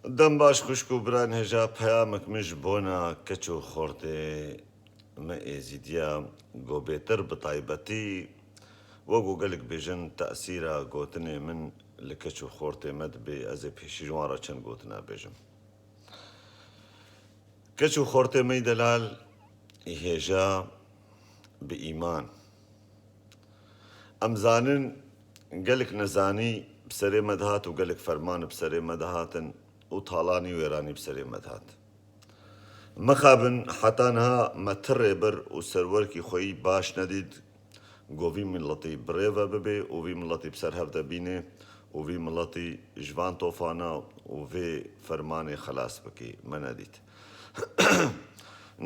دەم باش خوشک و بران هێژا پەیامک مش بۆنا کەچ و خۆردێ مە ئێزیدیا گۆ بێتر بەتایبەتی وەگو گەلک بێژن تەسیرە گوتنێ من لە کەچ و خۆرتێ مەد بێ ئەزێ پێشی ژوارە چەند گوتنا بێژم کەچ و خۆرتێ مەی دەلال هێژا بە ئیمان ئەمزانن گەلک نەزانی بسەرێ مەدهات و گەلک فەرمان بسەرێ مەدەهاتن و تاڵانی وێرانی بسەرێ مەدهات مەخابن حتانها مەتڕێ بەر و سەروەرکی خۆی باش نەدید گۆڤی مڵەتی برێڤە ببێ و وی مڵەتی بسەر هەفتە بینێ و وی مڵەتی ژوان تۆفانە و vê فەرمانێ خلاص بکەی مە نەدیت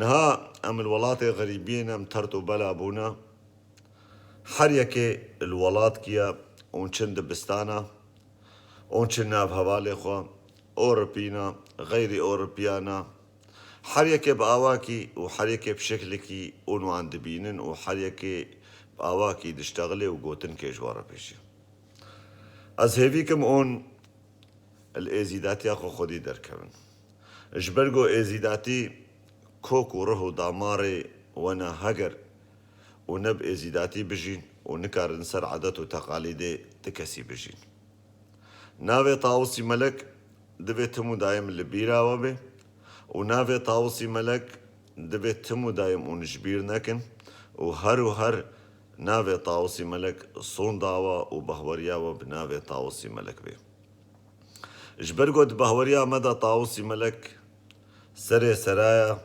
نها ئەم وڵاتێ غەریبیên ئەم تەرت و بەلا بوونە هەر یەکێ وڵاتکیە اون چن دبستانە اون چن ناو هەواڵێ خۆ ئۆڕپینە غەیری ئۆڕپیانە هەر یەکێ بە ئاواکی و هەر یەکێ بشکلێکی ئونوان دبینن و هەر یەکێ ئاواکی دشتەغلێ و گوتن کێژوارە پێشی ئەس هێڤیکم ئۆن ئێزیداتیا خۆ خۆدی دەرکەون ji ber got êzîdatî kok û rih û damarê wena heger û neb êzîdatî bijîn û nikarin ser edet û teqalîdê ti kesî bijîn. Navê Tawusî Melek divê tim û dayem li bîra we bê û navê Tawusî Melek divê tim û dayem hûn ji bîr nekin û her navê Tawusî Melek sonda we û behweriya we bi navê Tawusî Melek bê. Ji ber got behweriya me da Tawusî Melek serê seraya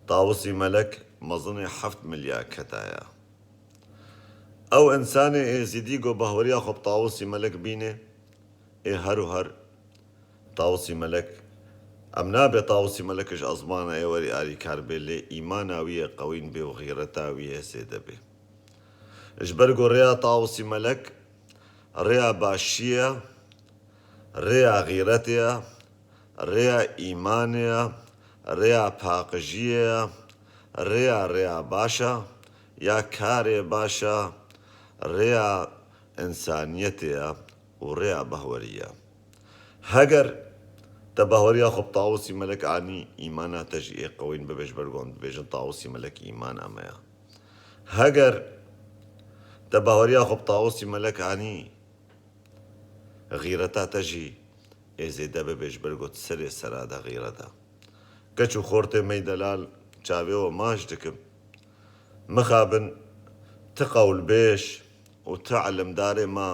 Tawusî Melek mezinê 7 milyar ketaya. Ew insanê êzîdî got behweriya xwe bi Tawusî Melek bîne ê her Tawusî Melek em nabe Tawusî Melek ji ezmana ê werî alîkar bê lê îmana wî yê qewîn bê û xîreta wî yê sêde bê. Ji ber got rêya Tawusî Melek rêya başiye, rêya xîretê ye, rêya îmanê ye, rêya paqijiyê ye, rêya baş e ya karê baş e, rêya insaniyetê ye û rêya behwerî ye. Heger te behweriya xwe bi Tawusî Melek anî îmana te jî ê qewîn bibe ji ber got dibêjin Tawusî Melek îmana me ye. Heger te behweriya xwe bi Tawusî Melek anî xîreta te jî ê zêde bibe ji ber got serê sera de xîret e. Keç û xortê me delal çavê we maş dikim mixabin ti qewlbêj û ti elimdarê me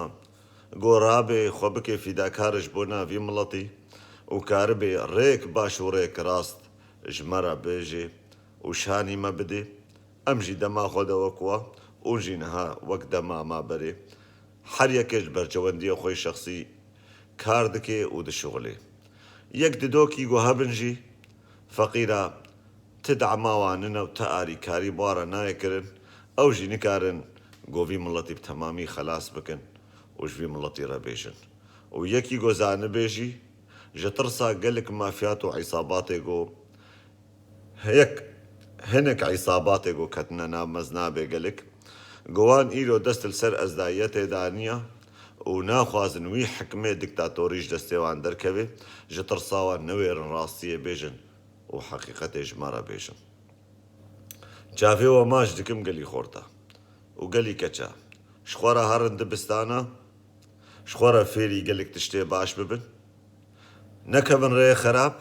got rabê xwe bike fîdakar ji bo navî miletî û karibê rêk baş û rêk rast ji me re bêje û şanî me bide em jî dema xwe de wek we û jî niha wek dema me berê her yekê ji berçewendiya xwe şexsî kar dike û dişuxilê. Yek didokî got hebin jî feqîra ti dema wan hene û ti alîkarî ware nayê kirin ew jî nikarin got vî miletî bi temamî xelas bikin û ji vî miletî re bêjin. û yekî got zanibê jî ji tirsa gelek mafiyat û îsabatê got hinek îsabatê got ketine nav meznabê gelek got wan îro dest li ser ezdayiyetê daniye û naxwazin wî hikmê diktatorî ji destê wan derkeve ji tirsa wan newêrin rastiyê bêjin û heqîqetê ji me re bêjin. Çavê we maş dikim gelî xort e û gelî keç e. Ji xwe re herin dibistana, ji xwe re fêrî gelek tiştê baş bibin. Nekevin rêyê xerab,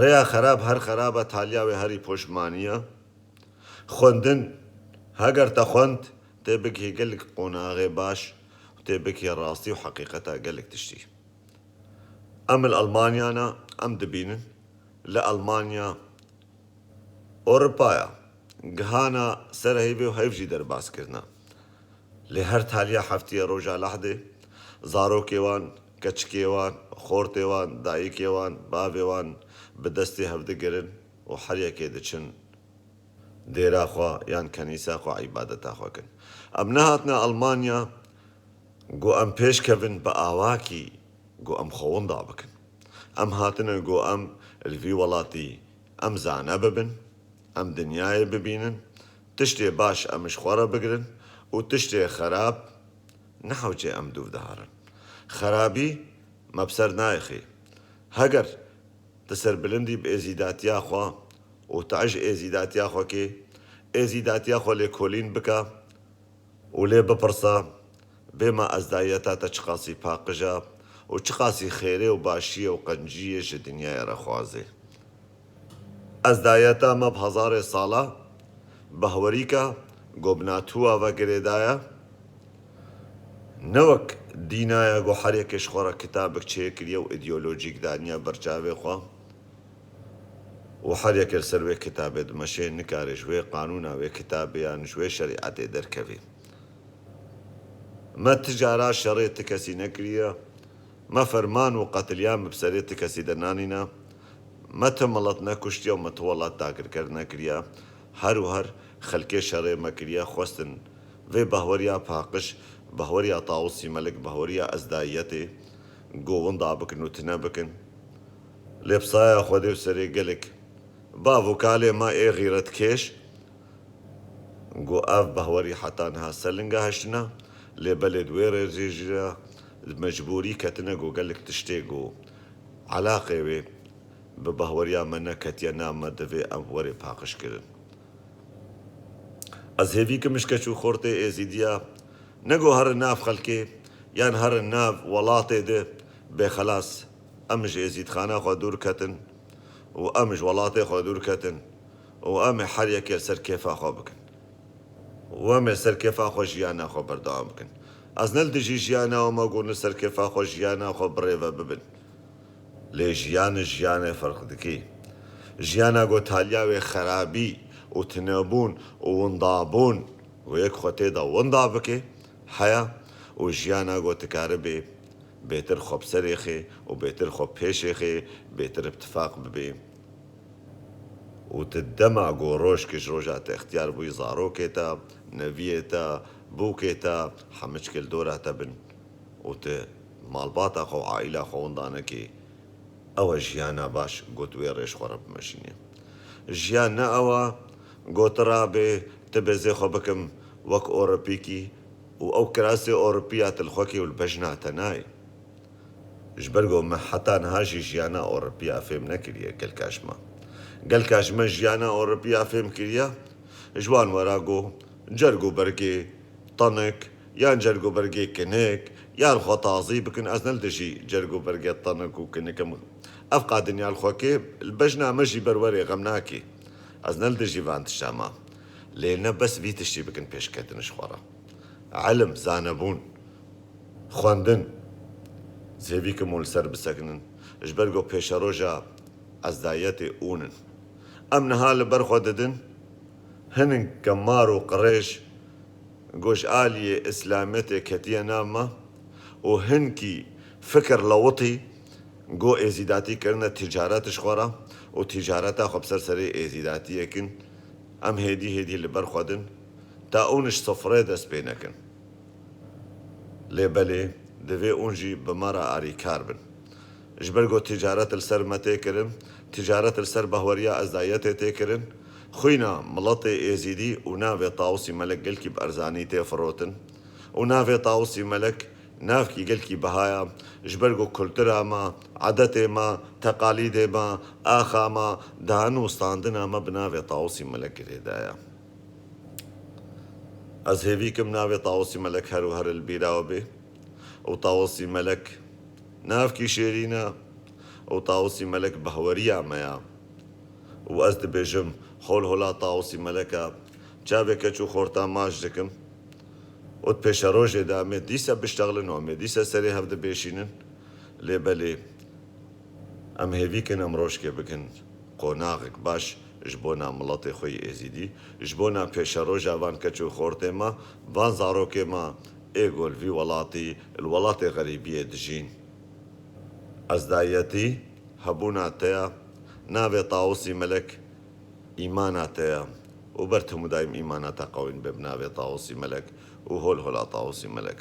rêya xerab her xerab e taliya wê herî poşmaniye. Xwendin heger te xwend tê bikî gelek qonaxê baş û tê bikî rastî û heqîqeta gelek tiştî. Em li Almanyana em dibînin li Almanya Avrupaya gihana ser heyvê û hev jî derbas kirine. Lê her taliya heftiya roja lehdê zarokê wan, keçikê wan, xortê wan, dayîkê wan, bavê wan bi destê hev digirin û her yekê diçin dêra xwe yan kenîsa xwe îbadeta xwe kin. Em nehatine Almanya got em pêşkevin bi awakî got em xewinda bikin. Em hatine got em li vî welatî em zane bibin, em dinyayê bibînin, tiştê baş em ji xwe re bigirin û tiştê xerab nehewçê em dûv diharin. Xerabî me bi ser nayexê. هەگەر تسەر بلندی بە ئێزیداتیا خوا و تعژ ئێزیداتیا خۆکێ ئێزیداتیا خۆ لێ کۆلین بکە و لێ بپرسە بێمە ئەزدایەتە چ قاسی پاقژە و چ قاسی خێرێ و باشیە و قەنجیە ژە دنیای ڕەخوازێ. ئەزدایەتە مەب هەزارێ ساڵە بەهوەریکە گۆبناتووە بە گرێدایە نەوەک دینایە گۆ هەرێکێش خۆرە کتابێک چێ کریە و ئیدیۆلۆجیک دانیە بەرچاوێ خوا و هەرێکێ سەروێ کتابێت مەشێ نکارێ ژوێ قانوناوێ کتابیان ژوێ شەریعەتێ دەرکەوێ. مە تجارا شەڕێت کەسی نەکریە مە فەرمان و قەتلیان بسەرێت کەسی دەرنانینە مە تەمەڵەت نەکوشتیە و مەتوەڵات تاگرکرد نەکریە هەروهەر خەلکێ شەڕێ مەکریە خۆستن vê bahweriya paqij bahweriya Tawusî Melik bahweriya ezdayiyetê govin dabikin û tune bikin lêpsaya Xwedê û serê gelek bav û kalê ma ê xîretkêş got ev bahwerî heta niha selinga heştina lê belê di wê rêjê jî re mecbûrî ketine got gelek tiştê got elaqê wê bi bahweriya me neketiye na me divê em werê paqij kirin. Ez hêvîkim ji keç û xortê êzîdiya nego herin nav xelkê yan herin nav welatê de bêxelas em ji êzîdxana xwe dûr ketin û em ji welatê xwe dûr ketin û em ê her yekê ser kêfa xwe bikin û em ê ser kêfa xwe jiyana xwe berdewam bikin. Ez neldijî jiyana we me got li ser kêfa xwe jiyana xwe birêve bibin lê jiyanê jiyanê ferq dike. Jiyana got taliya wê xerabî û tunebûn û windabûn û yek xwe tê de winda bike heya û jiyana got dikaribê bêtir xwe bi serê xê û bêtir xwe pêşê xê bêtir ittifaq bibe û tu dema got rojkê ji roja te ixtiyar bûyî zarokê te neviyê te bûkê te hemûçkil dora te bin û tu malbata xwe û aîla xwe winda nekî ew e jiyana baş got wê rêj xwe re bimeşîne. Jiyan ne ew got rabê tu bêzê xwe bikim wek Ewropîkî û ew kirasê Ewropîya tilxwekî û li bejna te nayê. Ji ber got me heta niha jî jiyana Ewropîya fêm nekiriye gelka ji me. Gelka ji me jiyana Ewropîya fêm kiriye ji wan wera got cerg û bergê tenik yan cerg û bergê kinik yan xwe tazî bikin ez neldijî cerg û bergê tenik û kinikim ev qa dinya li xwekê li bejna me jî ber werê xem nakê. Ez neldijî van tişta me lê ne bes vî tiştî bikin pêşketin ji xwe re. Elim, zanebûn, xwendin zêvîkim û li ser bisekinin ji ber got pêşeroja ezdayetê ûnin. Em niha li ber xwe didin hinek gemar û qirêj got ji aliyê îslametê ketiye nav me û hinkî fikir lewitî got êzîdatî kirine ticaret ji xwe re û ticareta xwe bi ser serê êzîdatiyê kin em hêdî hêdî li ber xwe din ta ûn ji sifrê dest pê nekin. Lê belê divê ûn jî bi me re arîkar bin. Ji ber got ticaret li ser me tê kirin ticaret li ser bahweriya ezdayetê tê kirin xwîna miletê êzîdî û navê Tawusî Melik gelkî bi erzanî tê firotin û navê Tawusî Melik navkî gelkî bihaya ji ber got kultura me edetê me teqalîdê me axa me dan û standina me bi navê Tawusî Melik girêdaye. Ez hêvîkim navê Tawusî Melik her û her li bîra we bê û Tawusî Melik navkî şêrîn e û Tawusî Melik bahweriya me ye û ez dibêjim holhola Tawusî Melik e çavê keç û xorta maş dikim û pêşerojê de em ê dîsa biştexilin û em ê dîsa serê hev dibêşînin lê belê em hêvîkin em rojkê bikin qonaxek baş ji bona miletê xwe yê êzîdî ji bona pêşeroja van keç û xortê me van zarokê me ê got li vî welatî li welatê xerîbiyê dijîn. Ezdayetî hebûna te ye navê Tawusî Melik îmana te ye û ber hemû daîm îmana te qewîn be bi navê Tawusî Melik û holhola Tawusî Melik.